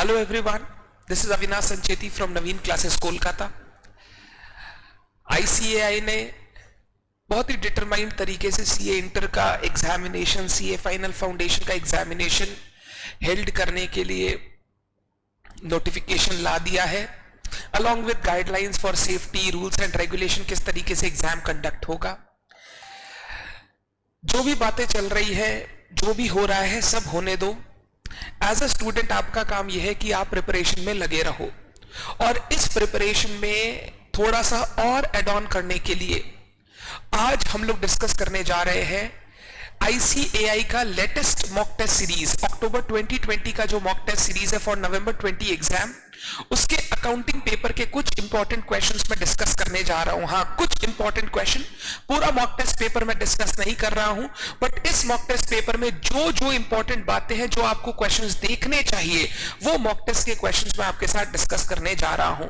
Hello everyone, this is Avinash Sancheti from Naveen Classes Kolkata. ICAI ने बहुत ही determined तरीके से सीए इंटर का एग्जामिनेशन, सीए फाइनल फाउंडेशन का एग्जामिनेशन हेल्ड करने के लिए नोटिफिकेशन ला दिया है, along with guidelines for safety, rules and regulation, किस तरीके से एग्जाम कंडक्ट होगा। जो भी बातें चल रही है, जो भी हो रहा है, सब होने दो। एज अ स्टूडेंट आपका काम यह है कि आप प्रिपरेशन में लगे रहो, और इस प्रिपरेशन में थोड़ा सा और एड ऑन करने के लिए आज हम लोग डिस्कस करने जा रहे हैं ICAI का लेटेस्ट मॉक टेस्ट सीरीज, अक्टूबर 2020 का जो मॉक टेस्ट सीरीज है फॉर नवंबर 20 एग्जाम, उसके अकाउंटिंग पेपर के कुछ इंपॉर्टेंट क्वेश्चंस मैं डिस्कस करने जा रहा हूं। हाँ, कुछ इंपॉर्टेंट क्वेश्चन, पूरा मॉक टेस्ट पेपर मैं डिस्कस नहीं कर रहा हूं, बट इस मॉक टेस्ट पेपर में जो जो इंपॉर्टेंट बातें हैं, जो आपको क्वेश्चंस देखने चाहिए, वो मॉक टेस्ट के क्वेश्चंस मैं आपके साथ डिस्कस करने जा रहा हूं।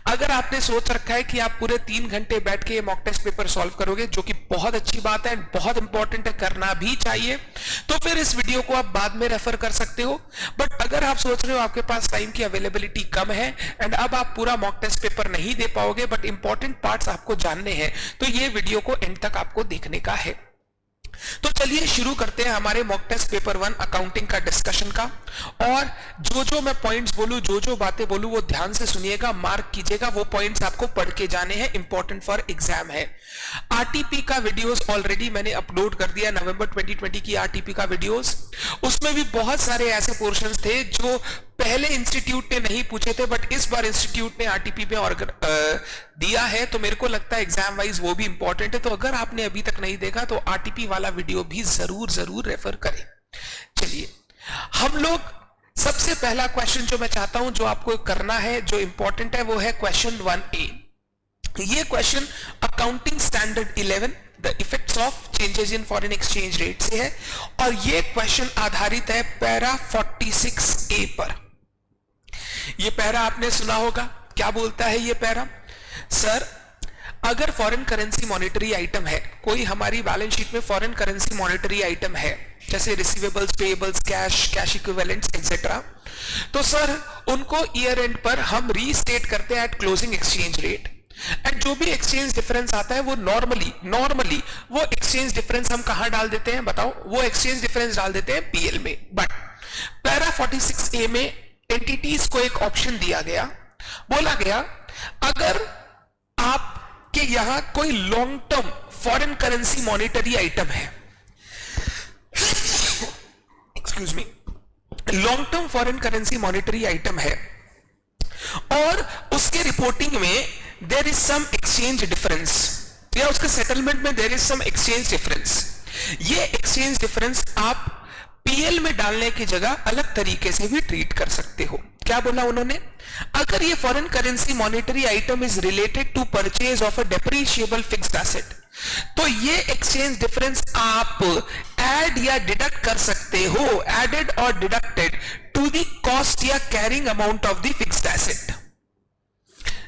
अगर आपने सोच रखा है कि आप पूरे 3 घंटे बैठ के ये मॉक टेस्ट पेपर सॉल्व करोगे, जो कि बहुत अच्छी बात है, बहुत इंपॉर्टेंट है, करना भी चाहिए, तो फिर इस वीडियो को आप बाद में रेफर कर सकते हो। बट अगर आप सोच रहे हो आपके पास टाइम की अवेलेबिलिटी कम है एंड अब आप पूरा मॉक टेस्ट पेपर नहीं दे पाओगे, बट इंपॉर्टेंट पार्ट्स आपको जानने हैं, तो ये वीडियो को एंड तक आपको देखने का है। तो चलिए शुरू करते हैं हमारे मॉक टेस्ट पेपर 1 अकाउंटिंग का डिस्कशन का। और जो जो मैं पॉइंट्स बोलूं, जो जो बातें बोलूं, वो ध्यान से सुनिएगा, मार्क कीजिएगा, वो पॉइंट्स आपको पढ़ के जाने हैं, इंपॉर्टेंट फॉर एग्जाम है। आरटीपी का वीडियोस ऑलरेडी मैंने अपलोड कर दिया, नवंबर 2020 की आरटीपी का वीडियोस। उसमें भी बहुत सारे ऐसे पोर्शंस थे जो पहले इंस्टीट्यूट ने नहीं पूछे थे, बट इस बार इंस्टीट्यूट ने आरटीपी पे दिया है, तो मेरे को लगता है एग्जाम वाइज वो भी इंपॉर्टेंट है। तो अगर आपने अभी तक नहीं देखा तो आरटीपी वाला वीडियो भी जरूर रेफर करें। चलिए, हम लोग सबसे पहला क्वेश्चन जो मैं चाहता हूं जो आपको करना है, जो इंपॉर्टेंट है, वो है क्वेश्चन 1A। ये question accounting standard 11 the effects of changes in foreign exchange rate से है, और ये क्वेश्चन आधारित है पैरा 46A पर। ये पैरा आपने सुना होगा, क्या बोलता है ये पैरा? सर, अगर फॉरेन करेंसी मॉनेटरी आइटम है, कोई हमारी बैलेंस शीट में फॉरेन करेंसी मॉनेटरी आइटम है, जैसे receivables, payables, cash equivalents etcetera, तो सर उनको ईयर एंड पर हम रीस्टेट करते हैं at closing exchange rate. And जो भी एक्सचेंज डिफरेंस आता है वो नॉर्मली वो एक्सचेंज डिफरेंस हम कहां डाल देते हैं, बताओ? वो एक्सचेंज डिफरेंस डाल देते हैं पीएल में। बट पैरा 46A में एंटिटीज को एक ऑप्शन दिया गया, बोला गया अगर आपके यहां कोई long term foreign currency monetary item है, excuse me, long term foreign currency monetary item है, और उसके रिपोर्टिंग में there is some exchange difference, या उसके सेटलमेंट में there is some exchange difference, ये एक्सचेंज डिफरेंस आप पीएल में डालने की जगह अलग तरीके से भी ट्रीट कर सकते हो। क्या बोला उन्होंने? अगर ये foreign currency monetary item is related to purchase of a depreciable fixed asset, तो ये एक्सचेंज डिफरेंस आप ऐड या डिडक्ट कर सकते हो, एडेड और डिडक्टेड टू द कॉस्ट या carrying amount of the fixed asset.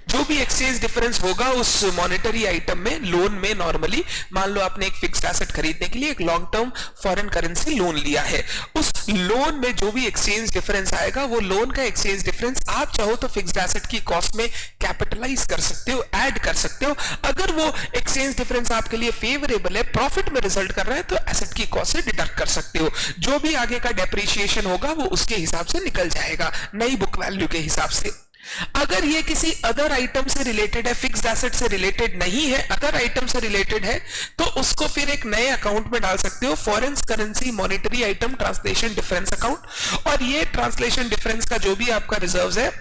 जो भी एक्सचेंज डिफरेंस होगा उस मॉनेटरी आइटम में, लोन में, नॉर्मली मान लो आपने एक फिक्स्ड एसेट खरीदने के लिए एक long term foreign currency loan लिया है, उस लोन में जो भी एक्सचेंज डिफरेंस आएगा, वो लोन का एक्सचेंज डिफरेंस आप चाहो तो फिक्स्ड एसेट की कॉस्ट में कैपिटलाइज कर सकते हो, ऐड कर सकते हो। अगर वो एक्सचेंज डिफरेंस आपके लिए फेवरेबल है, प्रॉफिट में रिजल्ट कर रहा है, तो एसेट की कॉस्ट से डिडक्ट कर सकते हो। जो भी आगे का डेप्रिसिएशन होगा वो उसके हिसाब से निकल जाएगा, नई बुक वैल्यू के हिसाब से। अगर ये किसी अदर आइटम से रिलेटेड है, फिक्स्ड एसेट से रिलेटेड नहीं है, अदर आइटम से रिलेटेड है, तो उसको फिर एक नए अकाउंट में डाल सकते हो, foreign currency monetary item translation difference account, और ये ट्रांसलेशन डिफरेंस का जो भी आपका रिजर्व है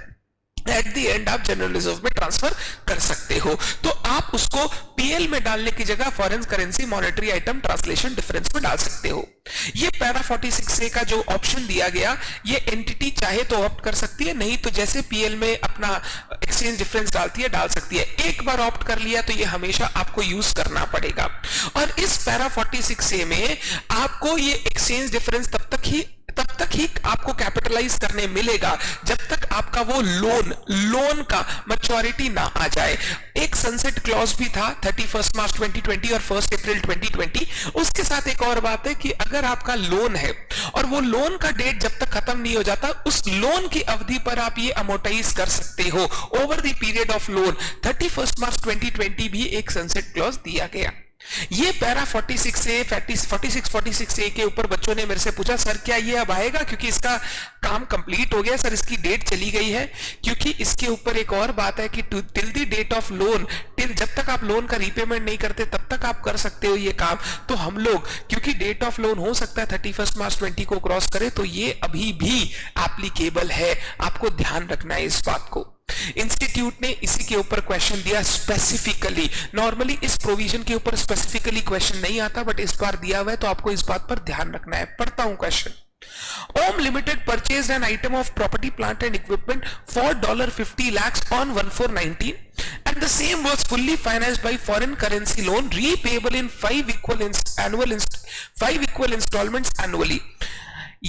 एट द एंड आप जनरल रिजर्व में ट्रांसफर कर सकते हो। तो आप उसको पीएल में डालने की जगह foreign currency monetary item translation difference में डाल सकते हो। ये पैरा 46A का जो ऑप्शन दिया गया, ये एंटिटी चाहे तो ऑप्ट कर सकती है, नहीं तो जैसे पीएल में अपना एक्सचेंज डिफरेंस डालती है, डाल सकती है। एक बार ऑप्ट कर लिया तो ये हमेशा आपको यूज करना पड़ेगा। और इस पैरा 46A में आपको ये एक्सचेंज डिफरेंस तब तक तक ही आपको कैपिटलाइज करने मिलेगा जब तक आपका वो लोन का मैच्योरिटी ना आ जाए। एक सनसेट क्लॉज भी था 31 मार्च 2020 और 1 अप्रैल 2020। उसके साथ एक और बात है कि अगर आपका लोन है और वो लोन का डेट जब तक खत्म नहीं हो जाता, उस लोन की अवधि पर आप ये अमोर्टाइज कर सकते हो over the period of loan. 31 March 2020 भी एक सनसेट क्लॉज दिया गया। ये पैरा 46 ए के ऊपर बच्चों ने मेरे से पूछा सर क्या ये अब आएगा, क्योंकि इसका काम कंप्लीट हो गया सर, इसकी डेट चली गई है। क्योंकि इसके ऊपर एक और बात है कि till the date of loan, till जब तक आप लोन का रीपेमेंट नहीं करते तब तक आप कर सकते हो ये काम। तो हम लोग क्योंकि डेट ऑफ लोन हो सकता है 31 मार्च 20 को क्रॉस करे, तो ये अभी भी एप्लीकेबल है। आपको ध्यान रखना है इस बात को। इंस्टीट्यूट ने इसी के ऊपर क्वेश्चन दिया स्पेसिफिकली। नॉर्मली इस प्रोविजन के ऊपर स्पेसिफिकली क्वेश्चन नहीं आता, बट इस बार दिया हुआ है तो आपको इस बात पर ध्यान रखना है। पढ़ता हूं question. Om Limited purchased an item of property, plant and equipment for $50 lakhs on 1/4/19 and the same was fully financed by foreign currency loan repayable in 5 equal installments annually।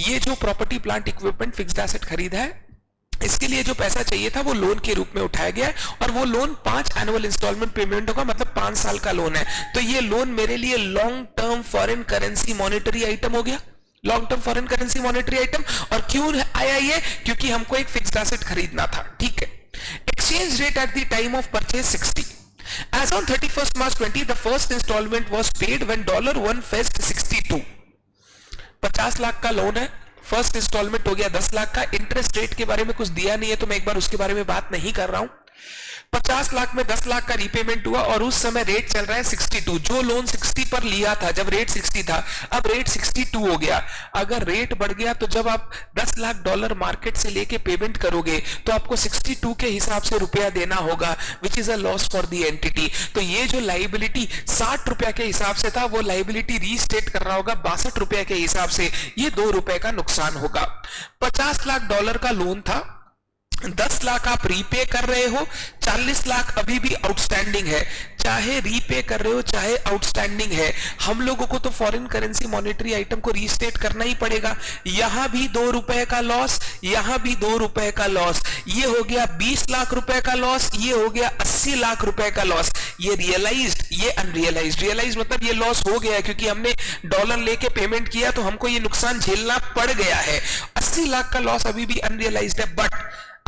ये जो property plant equipment fixed asset खरीदा है, इसके लिए जो पैसा चाहिए था वो लोन के रूप में उठाया गया है और वो लोन 5 एनुअल इंस्टॉलमेंट पेमेंट होगा, मतलब 5 साल का लोन है। तो ये लोन मेरे लिए long term foreign currency monetary item हो गया, long term foreign currency monetary item. और क्यों आया ये? क्योंकि हमको एक फिक्स्ड एसेट खरीदना था। ठीक है। Exchange rate at the time of purchase 60। As on 31st March 20, the first installment was paid when $1 fetched 62। 50 lakh का लोन है, फर्स्ट इंस्टॉलमेंट हो गया 10 लाख का। इंटरेस्ट रेट के बारे में कुछ दिया नहीं है तो मैं एक बार उसके बारे में बात नहीं कर रहा हूं। 50 लाख में 10 लाख का रीपेमेंट हुआ और उस समय रेट चल रहा है 62। जो लोन 60 पर लिया था जब रेट 60 था, अब रेट 62 हो गया। अगर रेट बढ़ गया तो जब आप $10 लाख मार्केट से लेके पेमेंट करोगे तो आपको 62 के हिसाब से रुपया देना होगा, which is a loss for the entity. तो ये जो लाइबिलिटी 60 रुपया के हिसाब से था, वो लाइबिलिटी रीस्टेट कर रहा होगा 62 रुपया के हिसाब से। ये $2 का नुकसान होगा। $50 लाख का लोन था, 10 लाख आप रीपे कर रहे हो, 40 लाख अभी भी आउटस्टैंडिंग है। चाहे रीपे कर रहे हो चाहे आउटस्टैंडिंग है, हम लोगों को तो फॉरेन करेंसी मॉनेटरी आइटम को रीस्टेट करना ही पड़ेगा। यहां भी $2 का लॉस, यहां भी $2 का लॉस। ये हो गया 20 लाख रुपए का लॉस, ये हो गया 80 लाख रुपए का लॉस। ये रियलाइज्ड, ये अनरियलाइज्ड। रियलाइज मतलब ये लॉस हो गया क्योंकि हमने डॉलर लेके पेमेंट किया तो हमको ये नुकसान झेलना पड़ गया है। 80 लाख का लॉस अभी भी अनरियलाइज्ड है, बट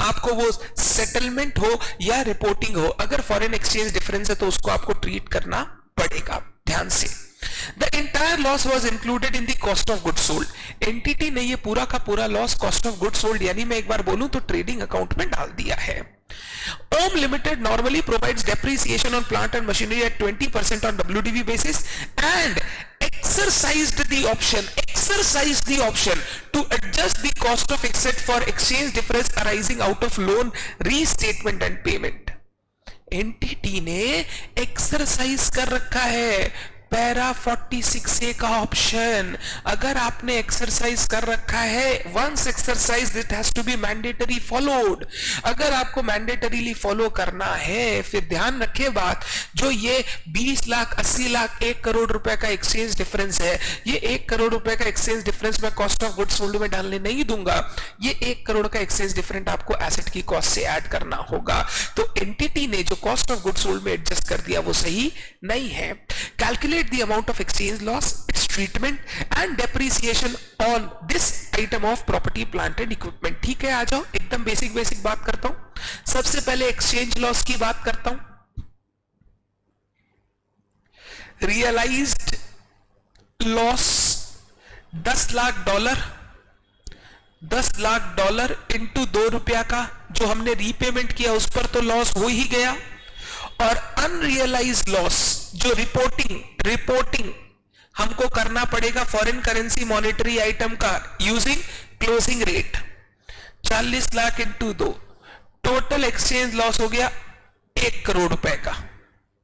आपको वो सेटलमेंट हो या रिपोर्टिंग हो, अगर फॉरेन एक्सचेंज डिफरेंस है तो उसको आपको ट्रीट करना पड़ेगा। ध्यान से। The entire loss was included in the cost of goods sold। Entity ने ये पूरा का पूरा loss cost of goods sold यानी मैं एक बार बोलूं तो ट्रेडिंग अकाउंट में डाल दिया है। Om Limited normally provides depreciation on plant and machinery at 20% on WDV basis and exercised the option to adjust the cost of asset for exchange difference arising out of loan restatement and payment। Entity ने exercise कर रखा है para 46A का option. अगर आपने exercise कर रखा है, once exercise it has to be mandatory followed. अगर आपको मैंडेटरीली फॉलो करना है, फिर ध्यान रखिए बात, जो ये 20 लाख 80 लाख 1 करोड़ रुपए का एक्सचेंज डिफरेंस है, ये 1 करोड़ रुपए का एक्सचेंज डिफरेंस मैं कॉस्ट ऑफ गुड्स सोल्ड में डालने नहीं दूंगा। ये 1 करोड़ का एक्सचेंज डिफरेंस आपको एसेट की कॉस्ट से ऐड करना होगा। तो एंटिटी ने जो कॉस्ट ऑफ गुड्स सोल्ड में एडजस्ट कर दिया वो सही नहीं है। Calculate the amount of exchange loss, its treatment and depreciation on this item of property plant and equipment। ठीक है, आ जाओ एकदम बेसिक बात करता हूं। सबसे पहले एक्सचेंज लॉस की बात करता हूं। रियलाइज्ड लॉस $10 लाख इंटू $2 का जो हमने रीपेमेंट किया उस पर तो लॉस हो ही गया। और अनरियलाइज्ड लॉस जो रिपोर्टिंग हमको करना पड़ेगा फॉरेन करेंसी मॉनेटरी आइटम का using closing rate, 40 lakh into 2, total exchange loss हो गया 1 करोड़ रुपए का,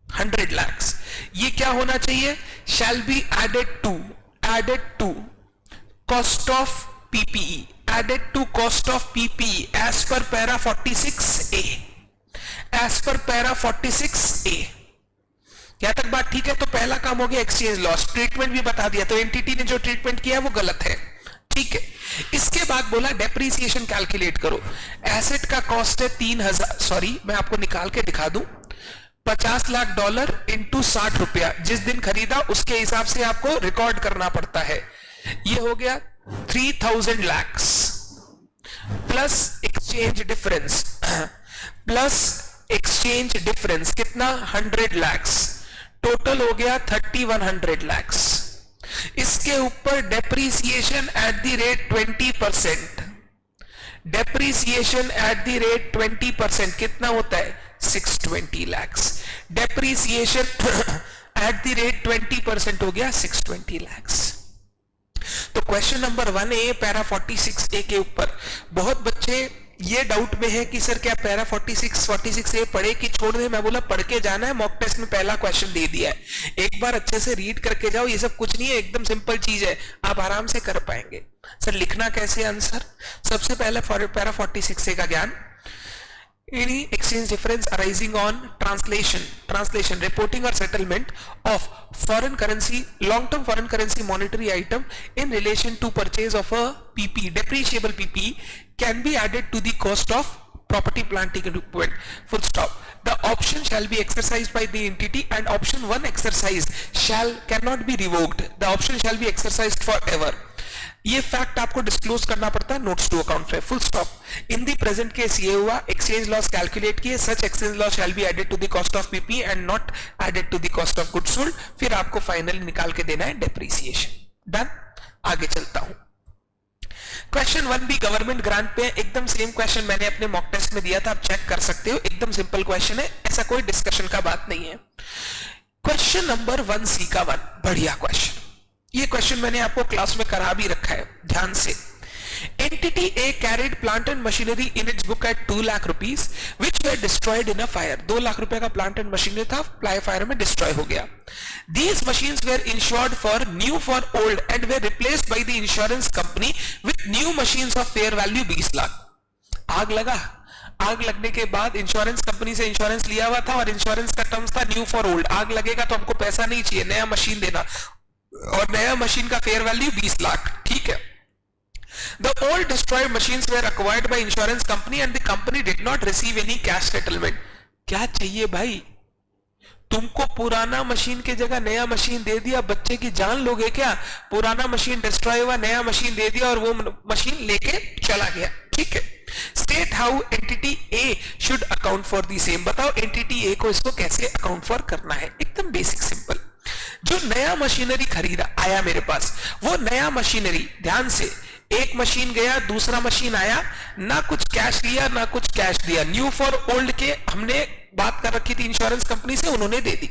100 lakhs। ये क्या होना चाहिए? Shall be added to cost of PPE, added to cost of PPE as per para 46A, as per para 46A। यहां तक बात ठीक है? तो पहला काम हो गया एक्सचेंज लॉस, ट्रीटमेंट भी बता दिया। तो एंटिटी ने जो ट्रीटमेंट किया वो गलत है। ठीक है। इसके बाद बोला डेप्रीसिएशन कैलकुलेट करो। एसेट का कॉस्ट है 3000, सॉरी मैं आपको निकाल के दिखा दूं, $50 लाख इंटू 60 रुपया, जिस दिन खरीदा उसके हिसाब से आपको रिकॉर्ड करना पड़ता है। ये हो गया 3000 lakh plus exchange difference, plus exchange difference कितना 100 लाख, टोटल हो गया 3100 लाख। इसके ऊपर depreciation at the rate 20%, depreciation at the rate 20% कितना होता है 620 lakh. Depreciation at the rate 20% हो गया 620 लाख। तो question number 1A para 46A के ऊपर बहुत बच्चे ये डाउट में है कि सर क्या पैरा 46A पढ़े कि छोड़ दे। मैं बोला पढ़ के जाना है, मॉक टेस्ट में पहला क्वेश्चन दे दिया है, एक बार अच्छे से रीड करके जाओ। ये सब कुछ नहीं है, एकदम सिंपल चीज है, आप आराम से कर पाएंगे। सर लिखना कैसे आंसर, सबसे पहले पैरा 46A का ज्ञान, any exchange difference arising on translation, reporting or settlement of foreign currency, long-term foreign currency monetary item in relation to purchase of a PP, depreciable PP can be added to the cost of property, plant, equipment, full stop. The option shall be exercised by the entity and option 1 exercise cannot be revoked. The option shall be exercised forever. ये fact आपको disclose करना पड़ता है notes to account पे, full stop. In the present case ये हुआ, exchange loss calculate किए, such exchange loss shall be added to the cost of P P and not added to the cost of goods sold. फिर आपको finally निकाल के देना है डेप्रीसिएशन। डन, आगे चलता हूं। क्वेश्चन 1B गवर्नमेंट ग्रांट पे, एकदम सेम क्वेश्चन मैंने अपने मॉक टेस्ट में दिया था, आप चेक कर सकते हो, एकदम सिंपल क्वेश्चन है, ऐसा कोई डिस्कशन का बात नहीं है। क्वेश्चन नंबर 1C का 1, बढ़िया क्वेश्चन। ये क्वेश्चन मैंने आपको क्लास में करा भी रखा है, ध्यान से। Entity A carried plant and machinery in its book at 2 lakh rupees which were destroyed in a fire. 2 lakh रुपए का प्लांट एंड मशीनरी था, फायर में डिस्ट्रॉय हो गया। These machines were insured for new for old and were replaced by the insurance company with new machines of fair value 20 lakh. आग लगा, आग लगने के बाद इंश्योरेंस कंपनी से इंश्योरेंस लिया हुआ था और इंश्योरेंस का टर्म्स था न्यू फॉर ओल्ड। आग लगेगा तो हमको पैसा नहीं चाहिए, नया मशीन देना, और नया मशीन का फेयर वैल्यू 20 लाख, ठीक है। The old destroyed machines were acquired by insurance company and the company did not receive any cash settlement। क्या चाहिए भाई, तुमको पुराना मशीन की जगह नया मशीन दे दिया, बच्चे की जान लोगे क्या? पुराना मशीन डिस्ट्रॉय हुआ, नया मशीन दे दिया और वो मशीन लेके चला गया, ठीक है। State how entity A should account for the same. बताओ एंटिटी ए को इसको कैसे अकाउंट फॉर करना है, एकदम बेसिक सिंपल। जो नया मशीनरी खरीदा आया मेरे पास, वो नया मशीनरी, ध्यान से, एक मशीन गया, दूसरा मशीन आया, ना कुछ कैश लिया ना कुछ कैश दिया, न्यू फॉर ओल्ड के हमने बात कर रखी थी इंश्योरेंस कंपनी से, उन्होंने दे दी,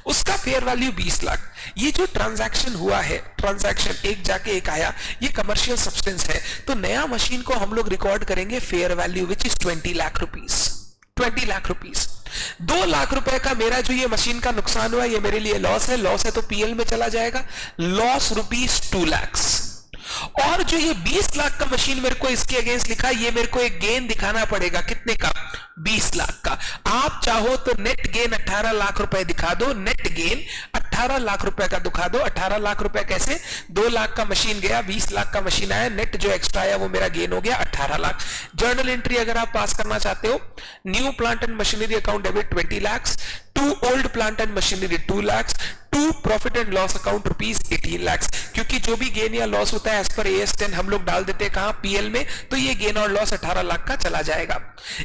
उसका फेयर वैल्यू 20 लाख। ये जो ट्रांजैक्शन हुआ है, ट्रांजैक्शन एक जाके एक आया, ये कमर्शियल सब्सटेंस है, तो नया मशीन को हम लोग रिकॉर्ड करेंगे fair value which is 20 lakh rupees. 20 lakh rupees. 2 lakh रुपए का मेरा जो ये मशीन का नुकसान हुआ, ये मेरे लिए लॉस है, लॉस है तो पीएल में चला जाएगा, लॉस रुपीस 2 लाख। और जो ये 20 लाख का मशीन मेरे को इसके अगेंस्ट लिखा, ये मेरे को एक गेन दिखाना पड़ेगा, कितने का? 20 लाख का। आप चाहो तो नेट गेन 18 लाख रुपए दिखा दो, नेट गेन 18 लाख रुपए का दिखा दो। 18 लाख रुपए कैसे? 2 लाख का मशीन गया, 20 लाख का मशीन आया, नेट जो एक्स्ट्रा आया वो मेरा गेन हो गया 18 लाख। जर्नल एंट्री अगर आप पास करना चाहते हो, new plant and machinery account debit 20 lakh, to old plant and machinery 2 lakh, to profit and loss account rupees 18 lakh. क्योंकि जो भी गेन या लॉस होता है एज पर AS 10 हम लोग डाल देते हैं कहां? पीएल में, तो ये गेन और लॉस 18 लाख का चला जाएगा।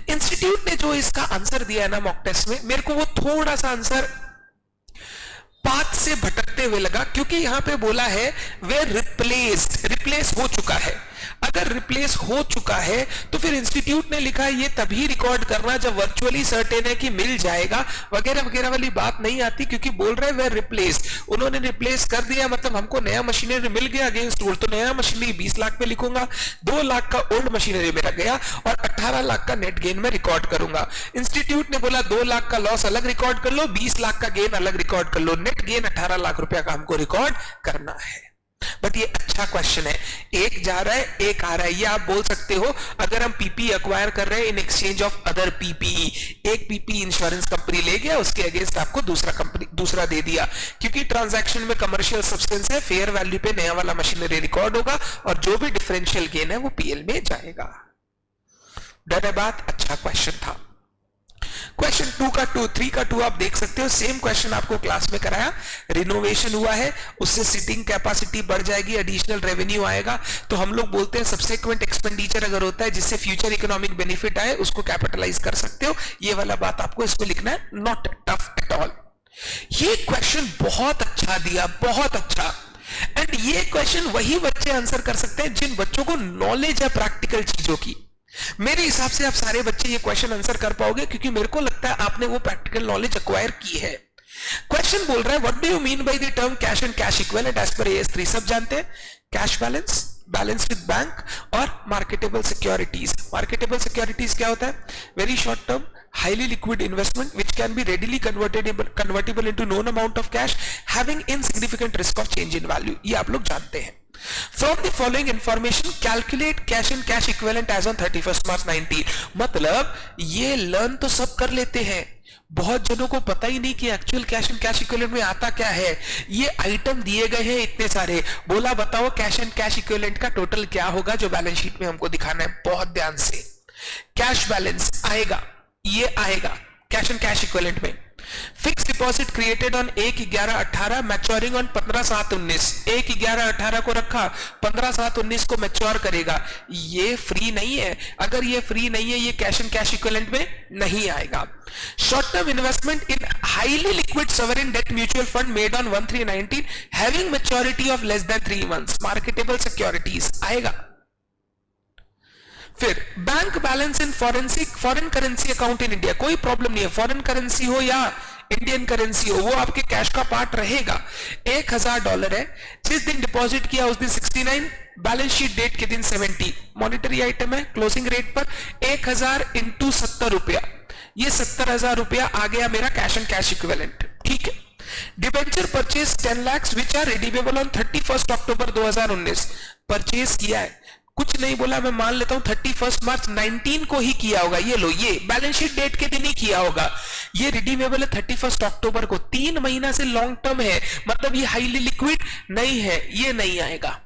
इंस्टीट्यूट ने जो इसका आंसर दिया है ना मॉक टेस्ट में, मेरे को वो थोड़ा सा आंसर पाथ से भटकते हुए लगा, क्योंकि यहां पे बोला है वे रिप्लेस्ड, रिप्लेस हो चुका है। अगर रिप्लेस हो चुका है तो फिर इंस्टीट्यूट ने लिखा है ये तभी रिकॉर्ड करना जब वर्चुअली सर्टेन है कि मिल जाएगा, वगैरह वगैरह वाली बात नहीं आती, क्योंकि बोल रहे वे रिप्लेस, उन्होंने रिप्लेस कर दिया, मतलब हमको नया मशीनरी मिल गया अगेंस्ट ओल्ड, तो नया मशीनरी 20 लाख पे लिखूंगा, 2 लाख का ओल्ड मशीनरी मेरा गया और 18 लाख का नेट गेन में रिकॉर्ड करूंगा। इंस्टीट्यूट ने बोला 2 लाख का लॉस अलग रिकॉर्ड कर लो, 20 लाख का गेन अलग रिकॉर्ड कर लो, नेट गेन 18 लाख रुपया का हमको रिकॉर्ड करना है। बट ये अच्छा क्वेश्चन है, एक जा रहा है एक आ रहा है। ये आप बोल सकते हो अगर हम पीपी एक्वायर कर रहे हैं in exchange of other PPE, एक पीपी इंश्योरेंस कंपनी ले गया, उसके अगेंस्ट आपको दूसरा दे दिया, क्योंकि ट्रांजैक्शन में कमर्शियल सब्सटेंस है, फेयर वैल्यू पे नया वाला मशीनरी रिकॉर्ड होगा और जो भी डिफरेंशियल गेन है वो पीएल में जाएगा। डर है बात? अच्छा क्वेश्चन था। क्वेश्चन 3 का 2 आप देख सकते हो, सेम क्वेश्चन आपको क्लास में कराया, रिनोवेशन हुआ है, उससे सिटिंग कैपेसिटी बढ़ जाएगी, एडिशनल रेवेन्यू आएगा, तो हम लोग बोलते हैं सब्सिक्वेंट एक्सपेंडिचर अगर होता है जिससे फ्यूचर इकोनॉमिक बेनिफिट आए उसको कैपिटलाइज कर सकते हो। ये वाला बात आपको इसमें लिखना है, नॉट टफ एट ऑल। ये क्वेश्चन बहुत अच्छा दिया, बहुत अच्छा। एंड ये क्वेश्चन वही बच्चे आंसर कर सकते हैं जिन बच्चों को नॉलेज है प्रैक्टिकल चीजों की। मेरे हिसाब से आप सारे बच्चे ये क्वेश्चन आंसर कर पाओगे, क्योंकि मेरे को लगता है आपने वो प्रैक्टिकल नॉलेज एक्वायर की है। क्वेश्चन बोल रहा है what do you mean by the term cash and cash equivalent as per AS3? सब जानते हैं, cash balance, balance with bank और मार्केटेबल सिक्योरिटीज। मार्केटेबल सिक्योरिटीज क्या होता है? Very short term highly liquid investment which can be readily convertible into known amount of cash having insignificant risk of change in value। ये आप लोग जानते हैं। From the following information calculate cash and cash equivalent as on 31st March 19। मतलब ये learn तो सब कर लेते हैं, बहुत जनों को पता ही नहीं कि actual cash and cash equivalent में आता क्या है। ये आइटम दिए गए हैं इतने सारे, बोला बताओ कैश एंड कैश इक्विवेलेंट का टोटल क्या होगा जो बैलेंस शीट में हमको दिखाना है। बहुत ध्यान से, कैश बैलेंस आएगा, ये आएगा कैश एंड कैश इक्विवेलेंट में। Fix deposit created on 1/11/18 maturing on 15/7/19। 1/11/18 को रखा, 15/7/19 को मैच्योर करेगा। ये फ्री नहीं है, अगर ये फ्री नहीं है ये कैश एंड कैश इक्विवेलेंट में नहीं आएगा। Short term investment in highly liquid sovereign debt mutual fund made on 1/3/19 having maturity of less than 3 months, marketable securities आएगा। फिर bank balance in foreign currency account in India, कोई problem नहीं है, foreign currency हो या Indian currency हो वो आपके कैश का पार्ट रहेगा। $1000 है, जिस दिन डिपॉजिट किया उस दिन 69, बैलेंस शीट डेट के दिन 70, मॉनिटरी आइटम है, क्लोजिंग रेट पर 1000 इंटू 70 रुपया, ये 70,000 रुपया आ गया मेरा कैश एंड कैश इक्विवेलेंट। ठीक है। Debenture purchase 10 lakhs which are redeemable on 31 October 2019, purchase किया है, कुछ नहीं बोला, मैं मान लेता हूं 31 मार्च 19 को ही किया होगा। ये लो, ये बैलेंस शीट डेट के दिन ही किया होगा। ये रिडीमेबल है 31 अक्टूबर को, 3 महीना से लॉन्ग टर्म है, मतलब ये हाईली लिक्विड नहीं है, ये नहीं आएगा।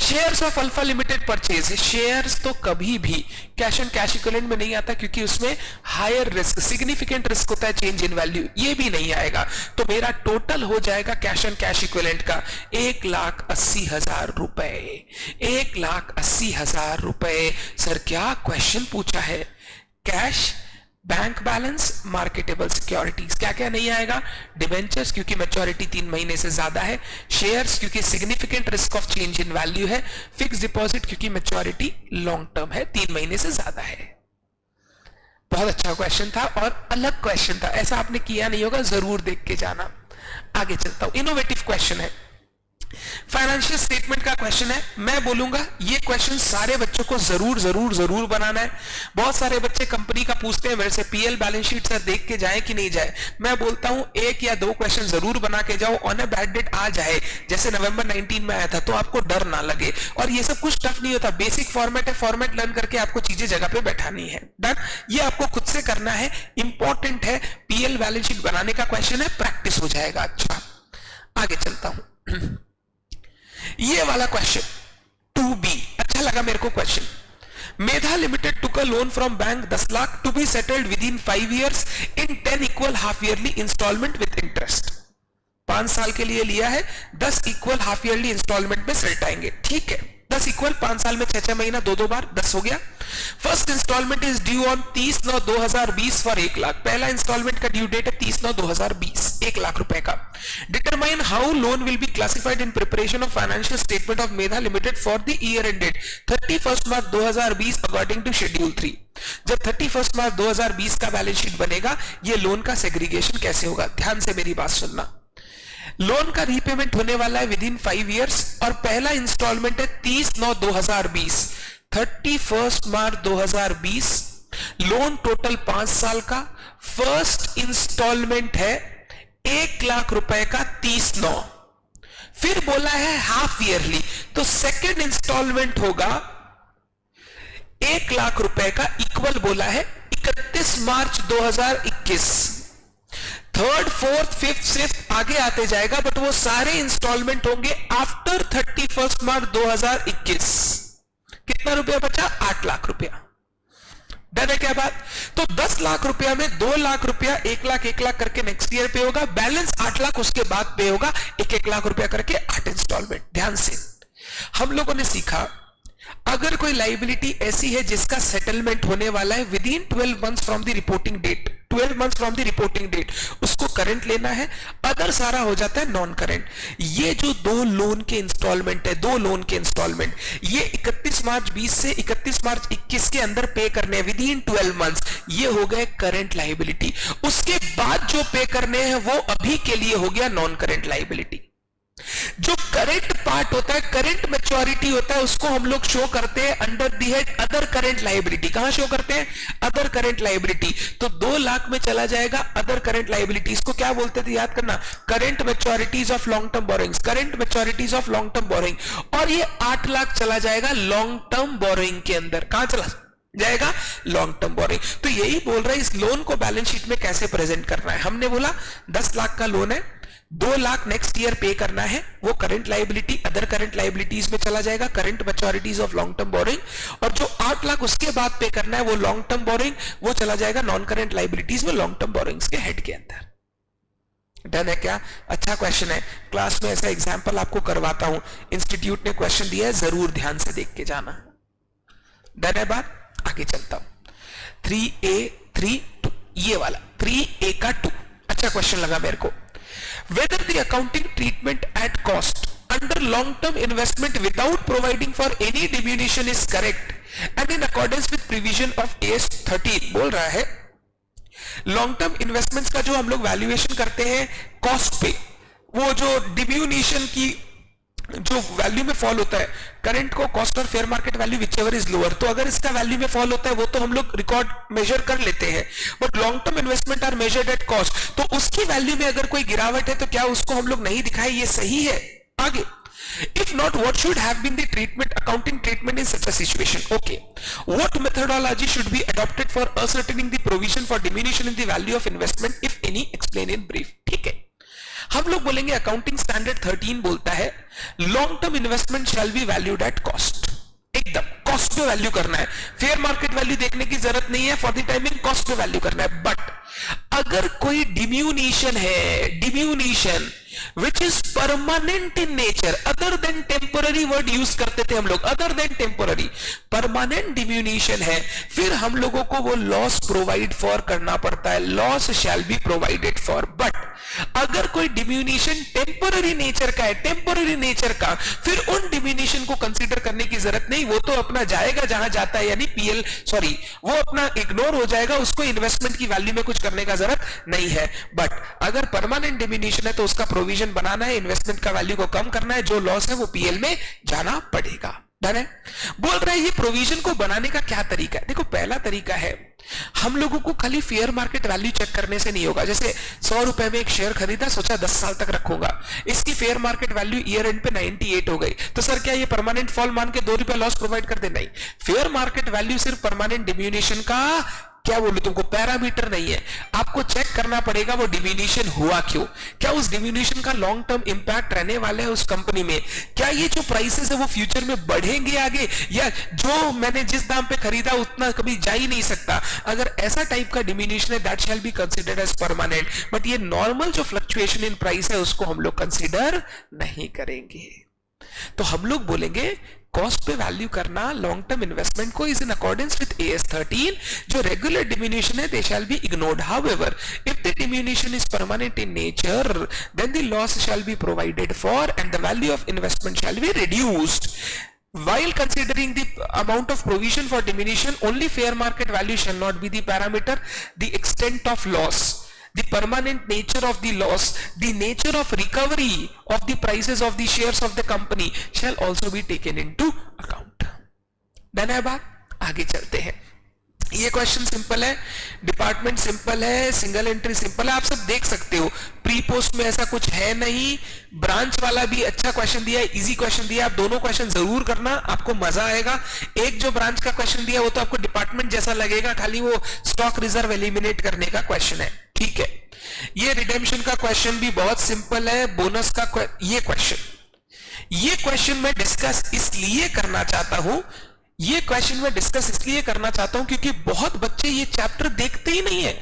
Shares of alpha limited purchase, shares तो कभी भी कैश एंड कैश इक्विवेलेंट में नहीं आता क्योंकि उसमें हायर रिस्क, सिग्निफिकेंट रिस्क होता है चेंज इन वैल्यू, ये भी नहीं आएगा। तो मेरा टोटल हो जाएगा कैश एंड कैश इक्विवेलेंट का 1,80,000 रुपए। 1,80,000 रुपए। सर क्या क्वेश्चन पूछा है? Cash, bank balance, marketable securities, क्या क्या नहीं आएगा? डिबेंचर्स क्योंकि मैच्योरिटी 3 महीने से ज्यादा है, शेयर्स क्योंकि significant risk of change in value है, फिक्स डिपॉजिट क्योंकि मैच्योरिटी लॉन्ग टर्म है, 3 महीने से ज्यादा है। बहुत अच्छा क्वेश्चन था और अलग क्वेश्चन था, ऐसा आपने किया नहीं होगा, जरूर देख के जाना। आगे चलता हूं, इनोवेटिव क्वेश्चन है, फाइनेंशियल स्टेटमेंट का क्वेश्चन है। मैं बोलूंगा ये क्वेश्चन सारे बच्चों को जरूर जरूर जरूर बनाना है। बहुत सारे बच्चे कंपनी का पूछते हैं मेरे से, पीएल बैलेंस शीट सर देख के जाए कि नहीं जाए। मैं बोलता हूं 1 या 2 क्वेश्चन जरूर बना के जाओ, ऑन अ बैड डेट आ जाए जैसे नवंबर 19 में आया था, तो आपको डर ना लगे। और ये सब कुछ टफ नहीं होता, बेसिक फॉर्मेट है, फॉर्मेट लर्न करके आपको चीजें जगह पे बैठानी है। डन, ये आपको खुद से करना है, इंपॉर्टेंट है। पीएल बैलेंस शीट बनाने का क्वेश्चन है, प्रैक्टिस हो जाएगा। अच्छा आगे चलता हूं, ये वाला क्वेश्चन 2B अच्छा लगा मेरे को question. Medha limited took a loan from bank 10 lakh to be settled within 5 years in 10 equal half yearly instalment with interest. 5 साल के लिए लिया है, 10 इक्वल हाफ ईयरली इंस्टॉलमेंट में सेट आएंगे। ठीक है, 10 इक्वल 5 साल में 6-6 महीना 2-2 बार 10 हो गया। First instalment is due on 30/9/2020 for 1 lakh. पहला इंस्टॉलमेंट का ड्यू डेट है 30/9/2020, 1 लाख रुपए का। Determine how loan will be classified in preparation of financial statement of Medha limited for the year ended 31 March 2020 according to schedule 3। जब 31 मार्च 2020 का balance sheet बनेगा, ये loan का सेग्रीगेशन कैसे होगा? ध्यान से मेरी बात सुनना। लोन का रीपेमेंट होने वाला है विद इन 5 years और पहला इंस्टॉलमेंट है 30/9/2020, 31 मार्च 2020। लोन टोटल 5 साल का, फर्स्ट इंस्टॉलमेंट है 1 लाख रुपए का 30/9। फिर बोला है हाफ ईयरली, तो सेकेंड इंस्टॉलमेंट होगा 1,00,000 रुपए का, इक्वल बोला है 31 मार्च 2021। थर्ड, फोर्थ, फिफ्थ, सिक्स्थ आगे आते जाएगा, बट वो सारे इंस्टॉलमेंट होंगे आफ्टर 31 मार्च 2021। कितना रुपया बचा? 8,00,000 रुपया। डन है क्या बात? तो 10,00,000 रुपया में 2,00,000 रुपया 1,00,000 1,00,000 करके नेक्स्ट ईयर पे होगा, बैलेंस 8,00,000 उसके बाद पे होगा, 1,00,000 रुपया करके 8 इंस्टॉलमेंट। ध्यान से हम लोगों ने सीखा, अगर कोई लाइबिलिटी ऐसी है जिसका सेटलमेंट होने वाला है within 12 months from the reporting date, 12 months from the reporting date, उसको करंट लेना है, अदर सारा हो जाता है नॉन करंट। ये जो 2 लोन के इंस्टॉलमेंट है, 2 लोन के इंस्टॉलमेंट, ये 31 मार्च 20 से 31 मार्च 21 के अंदर पे करने हैं विद इन 12 मंथ्स, ये हो गए करंट लाइबिलिटी। उसके बाद जो पे करने हैं वो अभी के लिए हो गया नॉन करंट लाइबिलिटी। जो करंट पार्ट होता है, करंट मैच्योरिटी होता है, उसको हम लोग शो करते हैं under the head other current liability. कहां शो करते हैं? Other current liability. तो 2,00,000 में चला जाएगा अदर करंट लाइबिलिटी। इसको क्या बोलते थे याद करना? Current मैच्योरिटीज of long term borrowings, current मैच्योरिटीज of long term borrowing. और ये 8,00,000 चला जाएगा लॉन्ग टर्म बोरोइंग के अंदर। कहां चला जाएगा? Long term borrowing. तो यही बोल रहा है इस लोन को बैलेंस शीट में कैसे प्रेजेंट करना है। हमने बोला 10,00,000 का लोन है, 2,00,000 नेक्स्ट ईयर पे करना है, वो current liability other current liabilities में चला जाएगा, current मैच्योरिटीज of long term borrowing. और जो 8,00,000 उसके बाद पे करना है वो लॉन्ग टर्म बोरोइंग, वो चला जाएगा नॉन करंट लाइबिलिटीज में, लॉन्ग टर्म बोरोइंग्स के हेड के अंदर। डन है क्या? अच्छा क्वेश्चन है, क्लास में ऐसा एग्जांपल आपको करवाता हूं, इंस्टीट्यूट ने क्वेश्चन दिया है, जरूर ध्यान से देख के जाना। डन है बात? आगे चलता हूं। 3A3 ये वाला 3A का 2 अच्छा क्वेश्चन लगा मेरे को। Whether the accounting treatment at cost under long-term investment without providing for any diminution is correct and in accordance with provision of AS 13 बोल रहा है लॉन्ग टर्म इन्वेस्टमेंट्स का जो हम लोग वैल्यूएशन करते हैं कॉस्ट पे, वो जो डिम्यूनिशन की जो वैल्यू में फॉल होता है, करंट को कॉस्ट और fair market value whichever is lower, तो अगर इसका वैल्यू में फॉल होता है वो तो हम लोग रिकॉर्ड मेजर कर लेते हैं, but long term investment are measured at cost, तो उसकी वैल्यू में अगर कोई गिरावट है तो क्या उसको हम लोग नहीं दिखाए? ये सही है। आगे, if not, what should have been the treatment, accounting treatment in such a situation? Okay, what methodology should be adopted for ascertaining the provision for diminution in the value of investment, if any? Explain in brief. ठीक है, हम लोग बोलेंगे accounting standard 13 बोलता है long term investment shall be valued at cost. एकदम cost पे value करना है, फेयर मार्केट वैल्यू देखने की जरूरत नहीं है, फॉर द टाइमिंग कॉस्ट पे वैल्यू करना है। बट अगर कोई डिम्यूनिशन है, डिम्यूनिशन which is permanent in nature, other than temporary word use करते थे हम लोग, other than temporary, permanent diminution है, फिर हम लोगों को वो लॉस प्रोवाइड फॉर करना पड़ता है, loss shall be provided for. But अगर कोई डिम्यूनिशन टेम्पोररी नेचर का है, टेम्पोररी नेचर का, फिर उन डिम्यूनिशन को कंसीडर करने की जरूरत नहीं, वो तो अपना जाएगा जहां जाता है, यानी पीएल सॉरी वो अपना इग्नोर हो जाएगा, उसको इन्वेस्टमेंट की वैल्यू में कुछ करने का जरूरत नहीं है। बट अगर परमानेंट डिम्यूनिशन है तो उसका प्रोविजन बनाना है, इन्वेस्टमेंट का वैल्यू को कम करना है, जो लॉस है वो पीएल में जाना पड़ेगा। डन है? बोल रहे हैं ये प्रोविजन को बनाने का क्या तरीका है? देखो, पहला तरीका है हम लोगों को खाली फेयर मार्केट वैल्यू चेक करने से नहीं होगा। जैसे 100 रुपए में एक शेयर खरीदा, सोचा 10 साल तक रखूंगा, इसकी fair market value year and पे 98 हो गई, तो सर क्या ये परमानेंट फॉल मान के 2 रुपए लॉस प्रोवाइड कर दे? नहीं, फेयर मार्केट वैल्यू सिर्फ परमानेंट डिम्यूनिशन का क्या बोलूं तुमको पैरामीटर नहीं है, आपको चेक करना पड़ेगा वो डिम्यूनिशन हुआ क्यों, क्या उस डिम्यूनिशन का लॉन्ग टर्म इंपैक्ट रहने वाला है उस कंपनी में, क्या ये जो प्राइसेस है वो फ्यूचर में बढ़ेंगे आगे, या जो मैंने जिस दाम पे खरीदा उतना कभी जा ही नहीं सकता। अगर ऐसा टाइप का डिम्यूनिशन है that shall be considered as permanent, but ये नॉर्मल जो फ्लक्चुएशन इन प्राइस है उसको हम लोग कंसीडर नहीं करेंगे। तो हम लोग बोलेंगे कॉस्ट पे वैल्यू करना लॉन्ग टर्म इन्वेस्टमेंट को is in accordance with AS 13, जो रेगुलर डिम्यूनिशन है they shall be ignored. However if the diminution is permanent in nature then the loss shall be provided for and the value of investment shall be reduced. While considering the amount of provision for diminution, only fair market value shall not be the parameter. The extent of loss, the permanent nature of the loss, the nature of recovery of the prices of the shares of the company shall also be taken into account. Done है बात? आगे चलते हैं। ये question simple है, department simple है, single entry simple है, आप सब देख सकते हो। प्री पोस्ट में ऐसा कुछ है नहीं। ब्रांच वाला भी अच्छा क्वेश्चन दिया है, इजी क्वेश्चन दिया है, आप दोनों क्वेश्चन जरूर करना, आपको मजा आएगा। एक जो ब्रांच का क्वेश्चन दिया वो तो आपको डिपार्टमेंट जैसा लगेगा, खाली वो स्टॉक रिजर्व एलिमिनेट करने का क्वेश्चन है, ठीक है। ये रिडेम्पशन का क्वेश्चन भी बहुत सिंपल है। बोनस का ये क्वेश्चन मैं डिस्कस इसलिए करना चाहता हूं, क्योंकि बहुत बच्चे ये चैप्टर देखते ही नहीं है,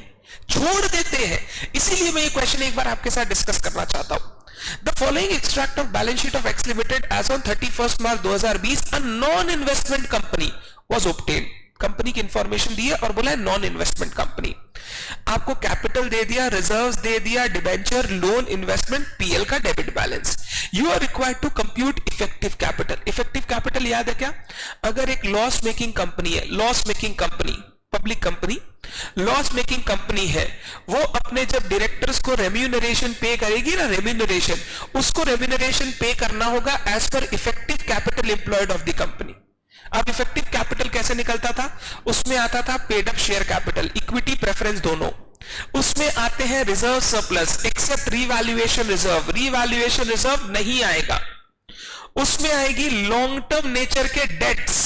छोड़ देते हैं, इसीलिए मैं ये क्वेश्चन एक बार आपके साथ डिस्कस करना चाहता हूं। The following extract of balance sheet of X limited as on 31 March 2020 a non investment company was obtained. Company की इंफॉर्मेशन दी है और बोला है नॉन इन्वेस्टमेंट कंपनी। आपको कैपिटल दे दिया, रिजर्व्स दे दिया, डिबेंचर, लोन, इन्वेस्टमेंट, पीएल का debit balance. You are required to compute effective capital. Effective capital याद है क्या? अगर एक लॉस मेकिंग कंपनी है, loss making company, public company, loss making company है, वो अपने जब डायरेक्टर्स को रेम्यूनरेशन पे करेगी ना, रेम्यूनरेशन, उसको रेम्यूनरेशन पे करना होगा as per effective capital employed of the company. अब इफेक्टिव कैपिटल कैसे निकलता था? उसमें आता था paid up share capital, equity preference दोनों। उसमें आते हैं reserve surplus except revaluation reserve, revaluation reserve नहीं आएगा। उसमें आएगी लॉन्ग टर्म नेचर के डेट्स,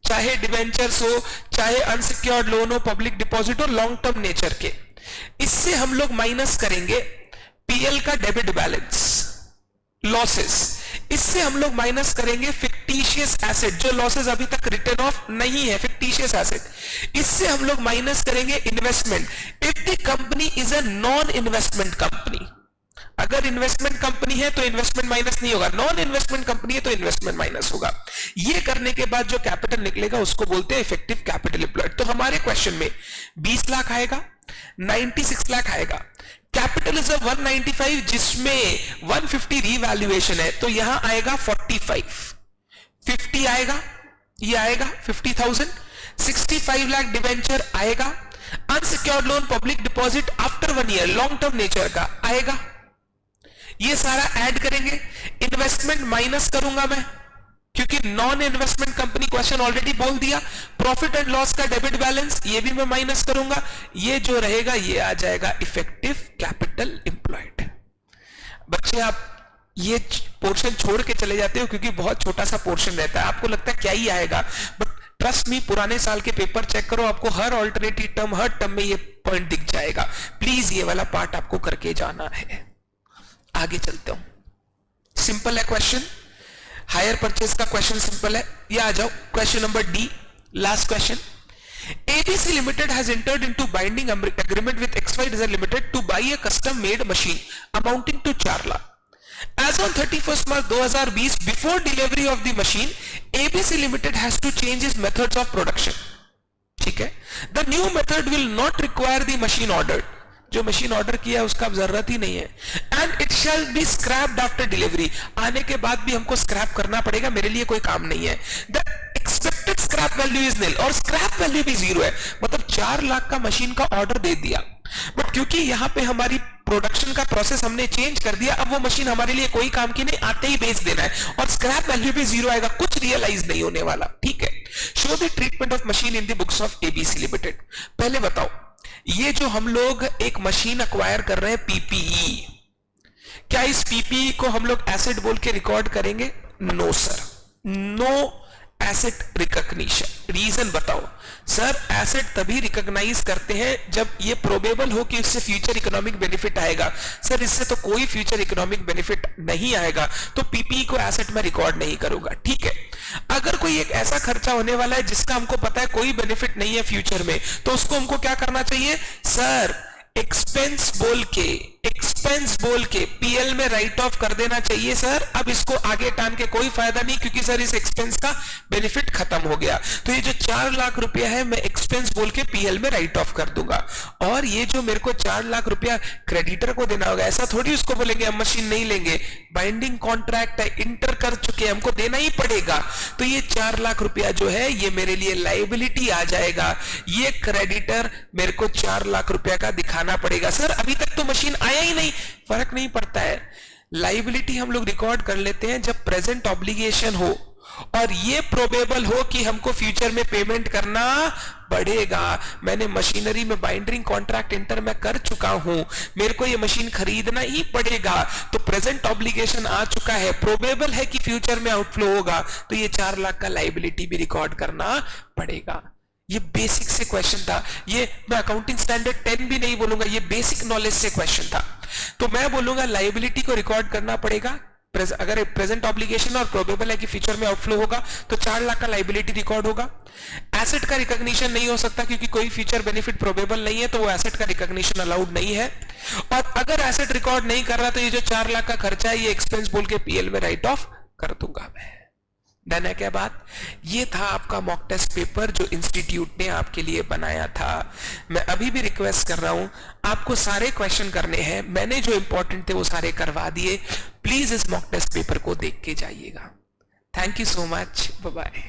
चाहे डिबेंचर्स हो, चाहे अनसिक्योर्ड लोन हो, पब्लिक डिपॉजिट हो, लॉन्ग टर्म नेचर के। इससे हम लोग माइनस करेंगे पीएल का डेबिट बैलेंस, लॉसेस। इससे हम लोग माइनस करेंगे फिक्टिशियस एसेट, जो लॉसेस अभी तक रिटर्न ऑफ नहीं है, फिक्टिशियस एसेट। इससे हम लोग माइनस करेंगे investment. If the company is a non investment company, अगर इन्वेस्टमेंट कंपनी है तो इन्वेस्टमेंट माइनस नहीं होगा, नॉन इन्वेस्टमेंट कंपनी है तो इन्वेस्टमेंट माइनस होगा। ये करने के बाद जो कैपिटल निकलेगा उसको बोलते हैं इफेक्टिव कैपिटल एम्प्लॉयड। तो हमारे क्वेश्चन में 20 लाख आएगा, 96 लाख आएगा, कैपिटल इज 195 जिसमें 150 रीवैल्यूएशन है, तो यहां आएगा 45, 50 आएगा, ये आएगा 50,000, 65 लाख डिवेंचर आएगा, unsecured loan public deposit after 1 year long term nature का आएगा। ये सारा ऐड करेंगे, इन्वेस्टमेंट माइनस करूंगा मैं क्योंकि non investment company question already बोल दिया। प्रॉफिट एंड लॉस का डेबिट बैलेंस ये भी मैं माइनस करूंगा, ये जो रहेगा ये आ जाएगा इफेक्टिव कैपिटल एम्प्लॉयड। बच्चे आप ये पोर्शन छोड़ के चले जाते हो क्योंकि बहुत छोटा सा पोर्शन रहता है, आपको लगता है क्या ही आएगा, बट ट्रस्ट मी, पुराने साल के पेपर चेक करो, आपको हर ऑल्टरनेटिव टर्म, हर टर्म में ये पॉइंट दिख जाएगा। प्लीज ये वाला पार्ट आपको करके जाना है। आगे चलते हूं, सिंपल है क्वेश्चन, हायर परचेज का क्वेश्चन सिंपल है। ये आ जाओ question number D, last question. ABC Limited has entered into binding agreement with XYZ Limited to buy a custom made machine amounting to 4 lakh. As on 31st March 2020, before delivery of the machine, ABC Limited has to change its methods of production. ठीक है? The new method will not require the machine ordered. जो machine order किया है उसका अब जरूरत ही नहीं है। And it shall be scraped after delivery, आने के बाद भी हमको स्क्रैप करना पड़ेगा, मेरे लिए कोई काम नहीं है। The expected scrap value is निल, और स्क्रैप वैल्यू भी 0 है, मतलब 4 लाख का मशीन का ऑर्डर दे दिया, बट क्योंकि यहां पे हमारी प्रोडक्शन का प्रोसेस हमने चेंज कर दिया, अब वो मशीन हमारे लिए कोई काम की नहीं, आते ही बेच देना है, और स्क्रैप वैल्यू भी 0 आएगा, कुछ रियलाइज नहीं होने वाला। ठीक है, show the treatment of machine in the books of ABC limited. पहले बताओ, ये जो हम लोग एक मशीन अक्वायर कर रहे हैं PPE, क्या इस PPE को हम लोग एसेट बोल के रिकॉर्ड करेंगे? No sir, no asset recognition. Reason बताओ सर। एसेट तभी रिकॉग्नाइज करते हैं जब ये प्रोबेबल हो कि इससे फ्यूचर इकोनॉमिक बेनिफिट आएगा। सर इससे तो कोई फ्यूचर इकोनॉमिक बेनिफिट नहीं आएगा, तो PPE को एसेट में रिकॉर्ड नहीं करूंगा। ठीक है, अगर कोई एक ऐसा खर्चा होने वाला है जिसका हमको पता है कोई बेनिफिट नहीं है फ्यूचर में, तो उसको हमको क्या करना चाहिए? सर एक्सपेंस बोल के पीएल में राइट ऑफ कर देना चाहिए सर। अब इसको आगे टान के कोई फायदा नहीं, क्योंकि सर इस एक्सपेंस का बेनिफिट खत्म हो गया। तो ये जो 4 लाख रुपया है मैं एक्सपेंस बोल के पीएल में राइट ऑफ कर दूंगा, और ये जो मेरे को 4 लाख रुपया क्रेडिटर को देना होगा, ऐसा थोड़ी उसको बोलेंगे हम मशीन नहीं लेंगे, बाइंडिंग कॉन्ट्रैक्ट है, इंटर कर चुके हैं, हमको देना ही पड़ेगा। तो ये 4 लाख रुपया जो है ये मेरे लिए लायबिलिटी आ जाएगा। ये क्रेडिटर मेरे को 4 लाख रुपया का दिखाना पड़ेगा। सर अभी तक तो मशीन आया ही नहीं, फर्क नहीं पड़ता है। लायबिलिटी हम लोग रिकॉर्ड कर लेते हैं जब प्रेजेंट ऑब्लिगेशन हो और ये प्रोबेबल हो कि हमको फ्यूचर में पेमेंट करना पड़ेगा। मैंने मशीनरी में बाइंडरिंग कॉन्ट्रैक्ट इंटर मैं कर चुका हूं, मेरे को ये मशीन खरीदना ही पड़ेगा, तो प्रेजेंट ऑब्लिगेशन आ चुका है, प्रोबेबल है कि फ्यूचर में आउटफ्लो होगा, तो ये 4 लाख का लायबिलिटी भी रिकॉर्ड करना पड़ेगा। ये बेसिक से क्वेश्चन था, ये मैं अकाउंटिंग स्टैंडर्ड 10 भी नहीं बोलूंगा, ये बेसिक नॉलेज से क्वेश्चन था। तो मैं बोलूंगा लायबिलिटी को रिकॉर्ड करना पड़ेगा, अगर प्रेजेंट ऑब्लिगेशन और प्रोबेबल है कि फ्यूचर में आउटफ्लो होगा तो 4 लाख का लायबिलिटी रिकॉर्ड होगा। एसेट का रिकॉग्निशन नहीं हो सकता क्योंकि कोई फ्यूचर बेनिफिट प्रोबेबल नहीं है, तो वो एसेट का रिकॉग्निशन अलाउड नहीं है। और अगर एसेट रिकॉर्ड नहीं कर रहा तो ये जो 4 लाख का खर्चा है ये एक्सपेंस बोल के पीएल में राइट ऑफ कर दूंगा मैं। डन है क्या बात? ये था आपका मॉक टेस्ट पेपर जो इंस्टीट्यूट ने आपके लिए बनाया था। मैं अभी भी रिक्वेस्ट कर रहा हूं, आपको सारे क्वेश्चन करने हैं, मैंने जो इंपॉर्टेंट थे वो सारे करवा दिए। प्लीज इस मॉक टेस्ट पेपर को देख के जाइएगा। Thank you so much, bye bye.